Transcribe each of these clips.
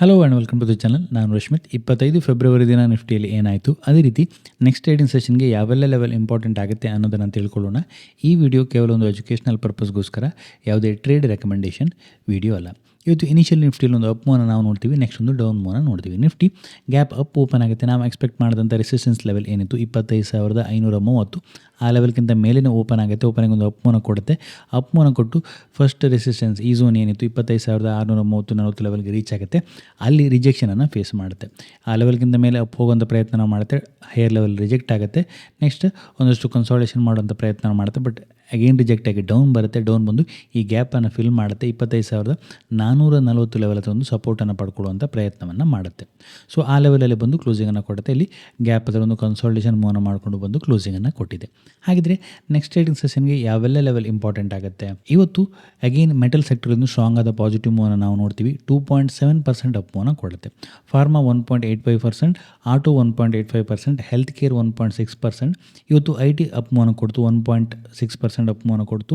Hello and welcome to the channel. ನಾನು Rashmith. 25 February ದಿನ ನಿಫ್ಟಿಯಲ್ಲಿ ಏನಾಯಿತು, ಅದೇ ರೀತಿ ನೆಕ್ಸ್ಟ್ ಟ್ರೇಡಿಂಗ್ ಸೆಷನ್ಗೆ ಯಾವೆಲ್ಲ ಲೆವೆಲ್ ಇಂಪಾರ್ಟೆಂಟ್ ಆಗುತ್ತೆ ಅನ್ನೋದನ್ನು ತಿಳ್ಕೊಳ್ಳೋಣ. ಈ ವಿಡಿಯೋ ಕೇವಲ ಒಂದು ಎಜುಕೇಷನಲ್ ಪರ್ಪಸ್ಗೋಸ್ಕರ, ಯಾವುದೇ ಟ್ರೇಡ್ ರೆಕಮೆಂಡೇಷನ್ ವಿಡಿಯೋ ಅಲ್ಲ. ಇವತ್ತು ಇನಿಷಿಯಲ್ ನಿಫ್ಟಿಯಲ್ಲಿ ಒಂದು ಅಪ್ ಮೂವ್ನ ನಾವು ನೋಡ್ತೀವಿ, ನೆಕ್ಸ್ಟ್ ಒಂದು ಡೌನ್ ಮೂವ್ನ ನೋಡ್ತೀವಿ. ನಿಫ್ಟಿ ಗ್ಯಾಪ್ ಅಪ್ ಓಪನ್ ಆಗುತ್ತೆ. ನಾವು ಎಕ್ಸ್ಪೆಕ್ಟ್ ಮಾಡಿದಂಥ ರೆಸಿಸ್ಟೆನ್ಸ್ ಲೆವೆಲ್ ಏನಿತ್ತು 25,530, ಆ ಲೆವೆಲ್ಗಿಂತ ಮೇಲಿನ ಓಪನ್ ಆಗುತ್ತೆ. ಓಪನಿಂಗ್ ಒಂದು ಅಪ್ ಮೂವ್ನ ಕೊಡುತ್ತೆ. ಅಪ್ ಮೂವ್ನ ಕೊಟ್ಟು ಫಸ್ಟ್ ರೆಸಿಸ್ಟೆನ್ಸ್ ಈ ಝೋನ್ ಏನಿತ್ತು 25,630-40 ಲೆವೆಲ್ಗೆ ರೀಚ್ ಆಗುತ್ತೆ. ಅಲ್ಲಿ ರಿಜೆಕ್ಷನನ್ನು ಫೇಸ್ ಮಾಡುತ್ತೆ. ಆ ಲೆವೆಲ್ಗಿಂತ ಮೇಲೆ ಅಪ್ ಹೋಗೋಂಥ ಪ್ರಯತ್ನ ಮಾಡುತ್ತೆ, ಹೈಯರ್ ಲೆವೆಲ್ ರಿಜೆಕ್ಟ್ ಆಗುತ್ತೆ. ನೆಕ್ಸ್ಟ್ ಒಂದಷ್ಟು ಕನ್ಸಾಲಿಡೇಷನ್ ಮಾಡೋಂಥ ಪ್ರಯತ್ನ ಮಾಡುತ್ತೆ, ಬಟ್ ಅಗೇನ್ ರಿಜೆಕ್ಟ್ ಆಗಿ ಡೌನ್ ಬರುತ್ತೆ. ಡೌನ್ ಬಂದು ಈ ಗ್ಯಾಪನ್ನು ಫಿಲ್ ಮಾಡುತ್ತೆ. 25,440 ಲೆವೆಲ್ ಹತ್ರ ಒಂದು ಸಪೋರ್ಟನ್ನು ಪಡ್ಕೊಳ್ಳುವಂಥ ಪ್ರಯತ್ನವನ್ನು ಮಾಡುತ್ತೆ. ಸೊ ಆ ಲೆವೆಲಲ್ಲಿ ಬಂದು ಕ್ಲೋಸಿಂಗನ್ನು ಕೊಡುತ್ತೆ. ಇಲ್ಲಿ ಗ್ಯಾಪ್ ಹತ್ರ ಒಂದು ಕನ್ಸಾಲಿಡೇಷನ್ ಮೂವ್ನ ಮಾಡಿಕೊಂಡು ಬಂದು ಕ್ಲೋಸಿಂಗನ್ನು ಕೊಟ್ಟಿದೆ. ಹಾಗಿದ್ರೆ ನೆಕ್ಸ್ಟ್ ಟ್ರೇಡಿಂಗ್ ಸೆಷನ್ಗೆ ಯಾವೆಲ್ಲ ಲೆವೆಲ್ ಇಂಪಾರ್ಟೆಂಟ್ ಆಗುತ್ತೆ? ಇವತ್ತು ಅಗೇನ್ ಮೆಟಲ್ ಸೆಕ್ಟರಿಂದ ಸ್ಟ್ರಾಂಗ್ ಆದ ಪಾಸಿಟಿವ್ ಮೂವ್ನ ನಾವು ನೋಡ್ತೀವಿ. 2.7% ಅಪ್ ಮೂವ್ನ ಕೊಡುತ್ತೆ. Pharma 1.85%, auto 1.85%, health care 1.6%. ಇವತ್ತು IT ಅಪ್ ಮೂವ್ನ ಕೊಡ್ತು, 1.6% ಅಪ್ ಮೂವ್ನ ಕೊಡ್ತು.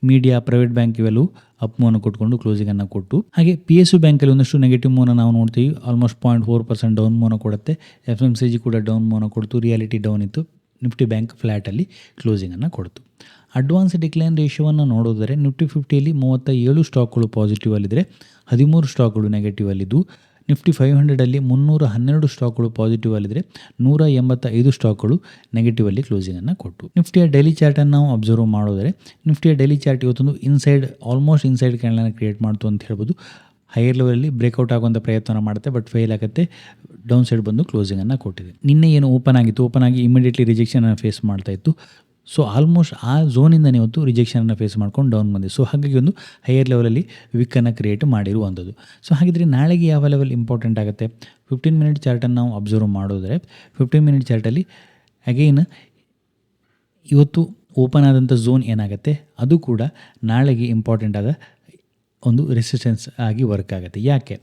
ಮೀಡಿಯಾ, ಪ್ರೈವೇಟ್ ಬ್ಯಾಂಕ್ ಇವೆಲ್ಲೂ ಅಪ್ ಮೂವ್ನ ಕೊಟ್ಕೊಂಡು ಕ್ಲೋಸಿಂಗನ್ನು ಕೊಟ್ಟು, ಹಾಗೆ PSU ಬ್ಯಾಂಕಲ್ಲಿ ಒಂದಷ್ಟು ನೆಗೆಟಿವ್ ಮೂವ್ನ ನಾವು ನೋಡ್ತೀವಿ. ಆಲ್ಮೋಸ್ಟ್ 0.4% ಡೌನ್ ಮೂವ್ನ ಕೊಡುತ್ತೆ. FMCG ಕೂಡ ಡೌನ್ ಮೂವ್ನ ಕೊಡ್ತು. ರಿಯಾಲಿಟಿ ಡೌನ್ ಇತ್ತು. ನಿಫ್ಟಿ ಬ್ಯಾಂಕ್ ಫ್ಲ್ಯಾಟಲ್ಲಿ ಕ್ಲೋಸಿಂಗನ್ನು ಕೊಡ್ತು. ಅಡ್ವಾನ್ಸ್ ಡಿಕ್ಲೈನ್ ರೇಷಿಯೋವನ್ನು ನೋಡಿದರೆ ನಿಫ್ಟಿ 50ಯಲ್ಲಿ 37 ಸ್ಟಾಕ್ಗಳು ಪಾಸಿಟಿವಲ್ಲಿದ್ದರೆ 13 ಸ್ಟಾಕ್ಗಳು ನೆಗೆಟಿವಲ್ಲಿದ್ದು, ನಿಫ್ಟಿ 500ಅಲ್ಲಿ 312 ಸ್ಟಾಕ್ಗಳು ಪಾಸಿಟಿವಲ್ಲಿದ್ದರೆ 185 ಸ್ಟಾಕ್ಗಳು ನೆಗೆಟಿವಲ್ಲಿ ಕ್ಲೋಸಿಂಗನ್ನು ಕೊಟ್ಟು. ನಿಫ್ಟಿಯ ಡೈಲಿ ಚಾರ್ಟನ್ನು ನಾವು ಅಬ್ಸರ್ವ್ ಮಾಡೋದರೆ, ನಿಫ್ಟಿಯ ಡೈಲಿ ಚಾರ್ಟ್ ಇವತ್ತೊಂದು ಆಲ್ಮೋಸ್ಟ್ ಇನ್ಸೈಡ್ ಕ್ಯಾಂಡಲನ್ನು ಕ್ರಿಯೇಟ್ ಮಾಡ್ತು ಅಂತ ಹೇಳ್ಬೋದು. ಹೈಯರ್ ಲೆವೆಲಲ್ಲಿ ಬ್ರೇಕೌಟ್ ಆಗುವಂಥ ಪ್ರಯತ್ನ ಮಾಡುತ್ತೆ, ಬಟ್ ಫೇಲ್ ಆಗುತ್ತೆ. ಡೌನ್ ಸೈಡ್ ಬಂದು ಕ್ಲೋಸಿಂಗನ್ನು ಕೊಟ್ಟಿದೆ. ನಿನ್ನೆ ಏನು ಓಪನ್ ಆಗಿತ್ತು, ಓಪನ್ ಆಗಿ ಇಮಿಡಿಯೇಟ್ಲಿ ರಿಜೆಕ್ಷನನ್ನು ಫೇಸ್ ಮಾಡ್ತಾ ಇತ್ತು. ಸೊ ಆಲ್ಮೋಸ್ಟ್ ಆ ಝೋನಿಂದನೇ ಇವತ್ತು ರಿಜೆಕ್ಷನನ್ನು ಫೇಸ್ ಮಾಡ್ಕೊಂಡು ಡೌನ್ ಬಂದಿದೆ. ಸೊ ಹಾಗಾಗಿ ಒಂದು ಹೈಯರ್ ಲೆವೆಲಲ್ಲಿ ವಿಕ್ಕನ್ನು ಕ್ರಿಯೇಟ್ ಮಾಡಿರುವಂಥದ್ದು. ಸೊ ಹಾಗಿದ್ರೆ ನಾಳೆಗೆ ಯಾವ ಲೆವೆಲ್ ಇಂಪಾರ್ಟೆಂಟ್ ಆಗುತ್ತೆ? 15 ಮಿನಿಟ್ ಚಾರ್ಟನ್ನು ನಾವು ಅಬ್ಸರ್ವ್ ಮಾಡೋದರೆ, 15 ಮಿನಿಟ್ ಚಾರ್ಟಲ್ಲಿ ಅಗೈನ್ ಇವತ್ತು ಓಪನ್ ಆದಂಥ ಝೋನ್ ಏನಾಗುತ್ತೆ, ಅದು ಕೂಡ ನಾಳೆಗೆ ಇಂಪಾರ್ಟೆಂಟ್ ಆದ ಒಂದು ರೆಸಿಸ್ಟೆನ್ಸ್ ಆಗಿ ವರ್ಕ್ ಆಗುತ್ತೆ. ಯಾಕೆ?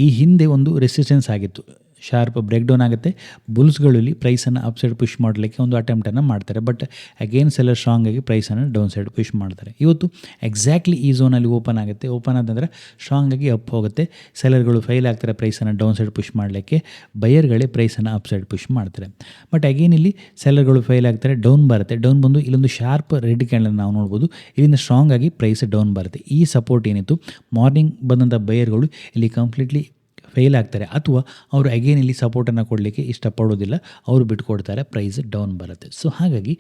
ಈ ಹಿಂದೆ ಒಂದು ರೆಸಿಸ್ಟೆನ್ಸ್ ಆಗಿತ್ತು, ಶಾರ್ಪ್ ಬ್ರೇಕ್ ಡೌನ್ ಆಗುತ್ತೆ. ಬುಲ್ಸ್ಗಳಲ್ಲಿ ಪ್ರೈಸನ್ನು ಅಪ್ ಸೈಡ್ ಪುಷ್ ಮಾಡಲಿಕ್ಕೆ ಒಂದು ಅಟೆಂಪ್ಟನ್ನು ಮಾಡ್ತಾರೆ, ಬಟ್ ಅಗೇನ್ ಸೆಲ್ಲರ್ ಸ್ಟ್ರಾಂಗ್ ಆಗಿ ಪ್ರೈಸನ್ನು ಡೌನ್ ಸೈಡ್ ಪುಷ್ ಮಾಡ್ತಾರೆ. ಇವತ್ತು ಎಕ್ಸಾಕ್ಟ್ಲಿ ಈ ಝೋನಲ್ಲಿ ಓಪನ್ ಆಗುತ್ತೆ. ಓಪನ್ ಆದಂದರೆ ಸ್ಟ್ರಾಂಗ್ ಆಗಿ ಅಪ್ ಹೋಗುತ್ತೆ. ಸೆಲ್ಲರ್ಗಳು ಫೈಲ್ ಆಗ್ತಾರೆ ಪ್ರೈಸನ್ನು ಡೌನ್ ಸೈಡ್ ಪುಷ್ ಮಾಡಲಿಕ್ಕೆ, ಬಯರ್ಗಳೇ ಪ್ರೈಸನ್ನು ಅಪ್ ಸೈಡ್ ಪುಷ್ ಮಾಡ್ತಾರೆ. ಬಟ್ ಅಗೇನ್ ಇಲ್ಲಿ ಸೆಲ್ಲರ್ಗಳು ಫೈಲ್ ಆಗ್ತಾರೆ, ಡೌನ್ ಬರುತ್ತೆ. ಡೌನ್ ಬಂದು ಇಲ್ಲೊಂದು ಶಾರ್ಪ್ ರೆಡ್ ಕ್ಯಾಂಡಲ್ ನಾವು ನೋಡ್ಬೋದು. ಇಲ್ಲಿಂದ ಸ್ಟ್ರಾಂಗ್ ಆಗಿ ಪ್ರೈಸ್ ಡೌನ್ ಬರುತ್ತೆ. ಈ ಸಪೋರ್ಟ್ ಏನಿತ್ತು, ಮಾರ್ನಿಂಗ್ ಬಂದಂಥ ಬಯರ್ಗಳು ಇಲ್ಲಿ ಕಂಪ್ಲೀಟ್ಲಿ ಫೇಲ್ ಆಗ್ತಾರೆ, ಅಥವಾ ಅವರು ಅಗೇನ್ ಇಲ್ಲಿ ಸಪೋರ್ಟನ್ನು ಕೊಡಲಿಕ್ಕೆ ಇಷ್ಟಪಡೋದಿಲ್ಲ, ಅವರು ಬಿಟ್ಕೊಡ್ತಾರೆ, ಪ್ರೈಸ್ ಡೌನ್ ಬರುತ್ತೆ. ಸೊ ಹಾಗಾಗಿ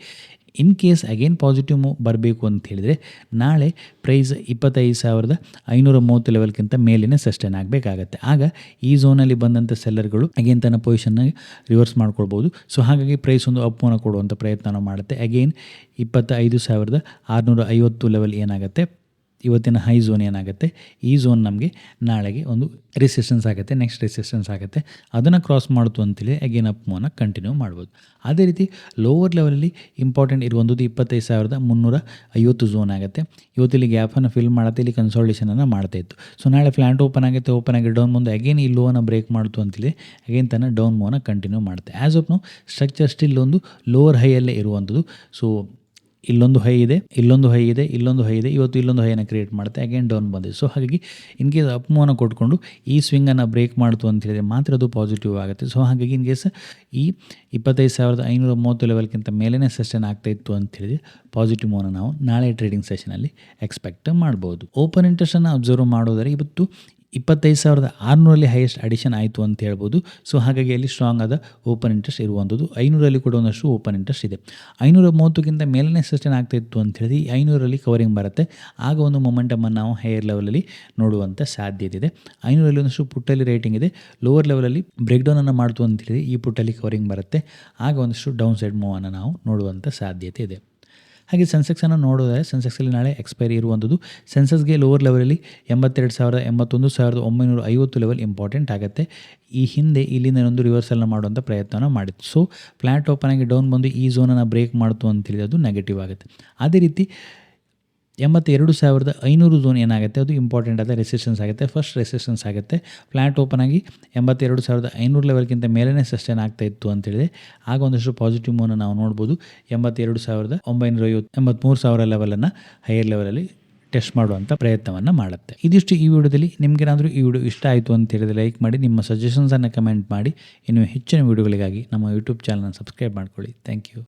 in case again positive move ಬರಬೇಕು ಅಂತ ಹೇಳಿದರೆ, ನಾಳೆ ಪ್ರೈಸ್ 25,530 ಲೆವೆಲ್ಗಿಂತ ಮೇಲಿನ ಸಸ್ಟೈನ್ ಆಗಬೇಕಾಗತ್ತೆ. ಆಗ ಈ ಝೋನಲ್ಲಿ ಬಂದಂಥ ಸೆಲ್ಲರ್ಗಳು ಅಗೇನ್ ತನ್ನ ಪೊಸಿಷನ್ನ ರಿವರ್ಸ್ ಮಾಡ್ಕೊಳ್ಬೋದು. ಸೊ ಹಾಗಾಗಿ ಪ್ರೈಸ್ ಒಂದು ಅಪ್ ಮೂವ್ನ ಕೊಡುವಂಥ ಪ್ರಯತ್ನ ಮಾಡುತ್ತೆ. ಅಗೇನ್ 25,650 ಲೆವೆಲ್ ಏನಾಗುತ್ತೆ, ಇವತ್ತಿನ ಹೈ ಝೋನ್ ಏನಾಗುತ್ತೆ, ಈ ಝೋನ್ ನಮಗೆ ನಾಳೆಗೆ ಒಂದು ರೆಸಿಸ್ಟೆನ್ಸ್ ಆಗುತ್ತೆ, ನೆಕ್ಸ್ಟ್ ರೆಸಿಸ್ಟೆನ್ಸ್ ಆಗುತ್ತೆ. ಅದನ್ನು ಕ್ರಾಸ್ ಮಾಡ್ತು ಅಂತೇಳಿ ಅಗೇನ್ ಅಪ್ ಮೂವ್ನ ಕಂಟಿನ್ಯೂ ಮಾಡ್ಬೋದು. ಅದೇ ರೀತಿ ಲೋವರ್ ಲೆವೆಲಲ್ಲಿ ಇಂಪಾರ್ಟೆಂಟ್ ಇರುವಂಥದ್ದು 25,350 ಝೋನ್ ಆಗುತ್ತೆ. ಇವತ್ತಿಲ್ಲಿ ಗ್ಯಾಪನ್ನು ಫಿಲ್ ಮಾಡುತ್ತೆ, ಇಲ್ಲಿ ಕನ್ಸಾಲಿಡೇಷನನ್ನು ಮಾಡ್ತಾ ಇತ್ತು. ಸೊ ನಾಳೆ ಫ್ಲ್ಯಾಟ್ ಓಪನ್ ಆಗುತ್ತೆ, ಓಪನ್ ಆಗಿ ಡೌನ್ ಬಂದು ಅಗೇನ್ ಈ ಲೋವನ್ನು ಬ್ರೇಕ್ ಮಾಡ್ತು ಅಂತೇಳಿ ಅಗೇನ್ ತನ್ನ ಡೌನ್ ಮೂವ್ನ ಕಂಟಿನ್ಯೂ ಮಾಡುತ್ತೆ. As of now structure still ಒಂದು ಲೋವರ್ ಹೈಯಲ್ಲೇ ಇರುವಂಥದ್ದು. ಸೊ ಇಲ್ಲೊಂದು ಹೈ ಇದೆ, ಇಲ್ಲೊಂದು ಹೈ ಇದೆ, ಇಲ್ಲೊಂದು ಹೈ ಇದೆ. ಇವತ್ತು ಇಲ್ಲೊಂದು ಹೈಯನ್ನು ಕ್ರಿಯೇಟ್ ಮಾಡುತ್ತೆ, ಅಗೇನ್ ಡೌನ್ ಬಂದಿದೆ. ಸೊ ಹಾಗಾಗಿ ಇನ್ ಕೇಸ್ ಅಪ್ ಮೂವ್ನ ಕೊಟ್ಕೊಂಡು ಈ ಸ್ವಿಂಗನ್ನು ಬ್ರೇಕ್ ಮಾಡ್ತು ಅಂತ ಹೇಳಿದರೆ ಮಾತ್ರ ಅದು ಪಾಸಿಟಿವ್ ಆಗುತ್ತೆ. ಸೊ ಹಾಗಾಗಿ ಇನ್ ಕೇಸ್ ಈ 25,530 ಲೆವೆಲ್ಗಿಂತ ಮೇಲೇ ಸಸ್ಟೈನ್ ಆಗ್ತಾ ಇತ್ತು ಅಂತ ಹೇಳಿದರೆ ಪಾಸಿಟಿವ್ ಮೂವ್ನ ನಾವು ನಾಳೆ ಟ್ರೇಡಿಂಗ್ ಸೆಷನಲ್ಲಿ ಎಕ್ಸ್ಪೆಕ್ಟ್ ಮಾಡ್ಬೋದು. ಓಪನ್ ಇಂಟ್ರೆಸ್ಟನ್ನು ಅಬ್ಸರ್ವ್ ಮಾಡೋದರೆ ಇವತ್ತು 25,600 ಹೈಯೆಸ್ಟ್ ಅಡಿಷನ್ ಆಯಿತು ಅಂತ ಹೇಳ್ಬೋದು. ಸೊ ಹಾಗಾಗಿ ಅಲ್ಲಿ ಸ್ಟ್ರಾಂಗ್ ಆದ ಓಪನ್ ಇಂಟ್ರೆಸ್ಟ್ ಇರುವಂಥದ್ದು. 500 ಕೂಡ ಒಂದಷ್ಟು ಓಪನ್ ಇಂಟ್ರೆಸ್ಟ್ ಇದೆ. 530ಕ್ಕಿಂತ ಮೇಲೇ ಸಸ್ಟೈನ್ ಆಗ್ತಾ ಇತ್ತು ಅಂತ ಹೇಳಿದ್ರೆ 500 ಕವರಿಂಗ್ ಬರುತ್ತೆ. ಆಗ ಒಂದು ಮೊಮೆಂಟಮನ್ನು ನಾವು ಹೈಯರ್ ಲೆವೆಲಲ್ಲಿ ನೋಡುವಂಥ ಸಾಧ್ಯತೆ ಇದೆ. 500 ಒಂದಷ್ಟು ಪುಟ್ಟಲ್ಲಿ ರೇಟಿಂಗ್ ಇದೆ. ಲೋವರ್ ಲೆವೆಲಲ್ಲಿ ಬ್ರೇಕ್ ಡೌನನ್ನು ಮಾಡ್ತು ಅಂತ ಹೇಳಿದ್ರೆ ಈ ಪುಟ್ಟಲ್ಲಿ ಕವರಿಂಗ್ ಬರುತ್ತೆ. ಆಗ ಒಂದಷ್ಟು ಡೌನ್ ಸೈಡ್ ಮೂವನ್ನು ನಾವು ನೋಡುವಂಥ ಸಾಧ್ಯತೆ ಇದೆ. ಹಾಗೆ ಸೆನ್ಸೆಕ್ಸನ್ನು ನೋಡೋದಾದರೆ, ಸೆನ್ಸೆಕ್ಸಲ್ಲಿ ನಾಳೆ ಎಕ್ಸ್ಪೈರಿ ಇರುವಂಥದ್ದು. ಸೆನ್ಸಸ್ಗೆ ಲೋವರ್ ಲೆವೆಲಲ್ಲಿ 82,000, 81,950 ಲೆವೆಲ್ ಇಂಪಾರ್ಟೆಂಟ್ ಆಗುತ್ತೆ. ಈ ಹಿಂದೆ ಇಲ್ಲಿಂದ ಒಂದು ರಿವರ್ಸಲ್ನ ಮಾಡುವಂಥ ಪ್ರಯತ್ನ ಮಾಡಿತ್ತು. ಸೊ ಫ್ಲ್ಯಾಟ್ ಓಪನ್ ಆಗಿ ಡೌನ್ ಬಂದು ಈ ಝೋನನ್ನು ಬ್ರೇಕ್ ಮಾಡ್ತು ಅಂತೇಳಿ ಅದು ನೆಗೆಟಿವ್ ಆಗುತ್ತೆ. ಅದೇ ರೀತಿ 82,500 ಝೋನ್ ಏನಾಗುತ್ತೆ, ಅದು ಇಂಪಾರ್ಟೆಂಟ್ ಆದ ರೆಸಿಸ್ಟೆನ್ಸ್ ಆಗುತ್ತೆ, ಫಸ್ಟ್ ರೆಸಿಸ್ಟೆನ್ಸ್ ಆಗುತ್ತೆ. ಫ್ಲ್ಯಾಟ್ ಓಪನ್ ಆಗಿ 82,500 ಲೆವೆಲ್ಗಿಂತ ಮೇಲೇ ಸಸ್ಟೈನ್ ಆಗ್ತಾ ಇತ್ತು ಅಂತೇಳಿದರೆ ಆಗ ಒಂದಷ್ಟು ಪಾಸಿಟಿವ್ ಮೂವ್ನ ನಾವು ನೋಡ್ಬೋದು. 82,950, 83,000 ಲೆವೆಲನ್ನು ಹೈಯರ್ ಲೆವೆಲಲ್ಲಿ ಟೆಸ್ಟ್ ಮಾಡುವಂಥ ಪ್ರಯತ್ನವನ್ನು ಮಾಡುತ್ತೆ. ಇದಿಷ್ಟು ಈ ವಿಡಿಯೋದಲ್ಲಿ. ನಿಮಗೇನಾದರೂ ಈ ವಿಡಿಯೋ ಇಷ್ಟ ಆಯಿತು ಅಂತ ಹೇಳಿದರೆ ಲೈಕ್ ಮಾಡಿ, ನಿಮ್ಮ ಸಜೆಷನ್ಸನ್ನು ಕಮೆಂಟ್ ಮಾಡಿ. ಇನ್ನು ಹೆಚ್ಚಿನ ವಿಡಿಯೋಗಳಿಗಾಗಿ ನಮ್ಮ ಯೂಟ್ಯೂಬ್ ಚಾನಲ್ನ ಸಬ್ಸ್ಕ್ರೈಬ್ ಮಾಡ್ಕೊಳ್ಳಿ. Thank you.